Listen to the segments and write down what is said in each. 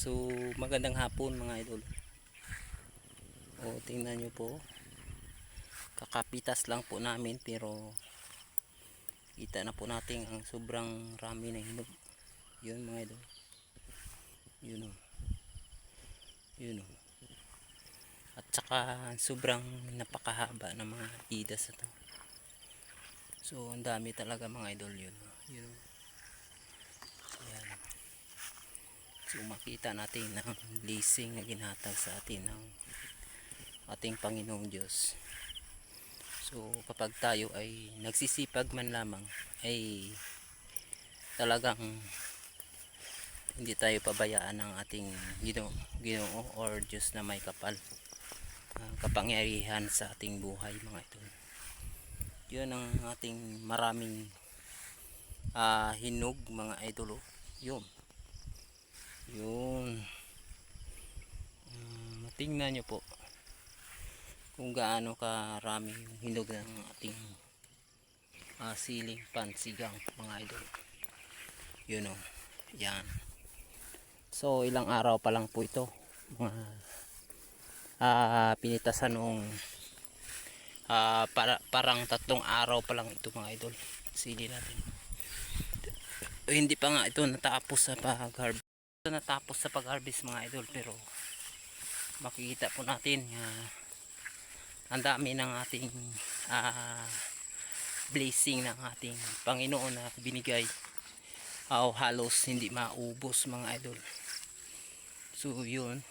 So magandang hapon mga idol. O tingnan nyo po, kakapitas lang po namin pero kita na po natin ang sobrang rami na hinog. Yun mga idol, yun o, yun o. At saka sobrang napakahaba ng mga idas na to. So ang dami talaga mga idol, yun o, yun o. Ayan. So makita natin ang blessing na ginhatag sa atin ng ating Panginoong Diyos. So kapag tayo ay nagsisipag man lamang, ay talagang hindi tayo pabayaan ng ating Ginoo or Diyos na may kapal kapangyarihan sa ating buhay mga idol. Yun ang ating maraming hinog mga idol. Yun, yun. Tingnan nyo po kung gaano karami yung hinog ng ating siling pansigang mga idol. Yun o, yan. So ilang araw pa lang po ito, mga pinitasan noong parang 3 araw pa lang ito mga idol, sili natin. Hindi pa nga ito natapos sa pag-harvest mga idol, pero makikita po natin ang dami ng ating blessing ng ating Panginoon na binigay, halos hindi maubos mga idol. So yun,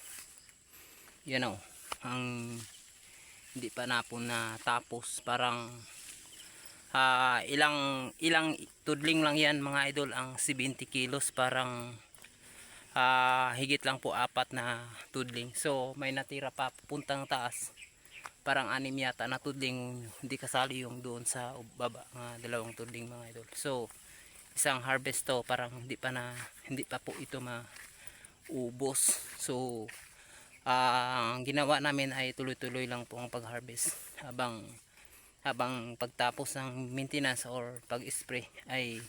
yan o, ang hindi pa na po natapos, parang ilang tudling lang yan mga idol, ang 70 kilos, parang higit lang po 4 na tudling. So may natira pa puntang taas, parang 6 yata na tudling, hindi kasali yung doon sa baba, 2 tudling mga idol. So isang harvest to, parang hindi pa po ito maubos. So ang ginawa namin ay tuloy-tuloy lang po ang pag-harvest, habang pagtapos ng maintenance or pag-spray ay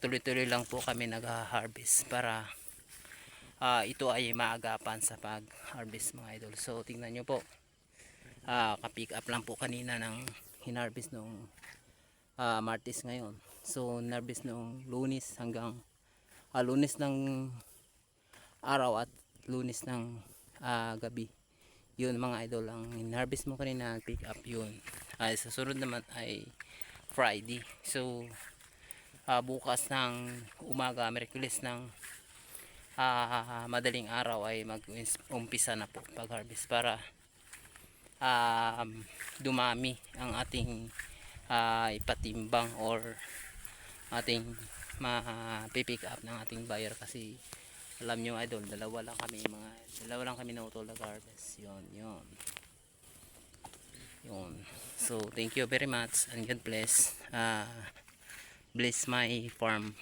tuloy-tuloy lang po kami nag-harvest para ito ay maagapan sa pag-harvest mga idol. So tingnan nyo po, ka-pick up lang po kanina ng hinarvest noong Martes ngayon. So hinarvest noong Lunes hanggang Lunes ng araw at Lunes ng gabi. Yun mga idol, ang hinarvest mo kanina, pick up yun. Sa sunod naman ay Friday. So bukas ng umaga, Miyerkules ng madaling araw ay mag-umpisa na po pag-harvest para dumami ang ating ipatimbang or ating ma-pick up ng ating buyer. Kasi alam nyo idol, dalawa lang kami na utol nag-harvest. Yun. So thank you very much and God bless. Bless my farm.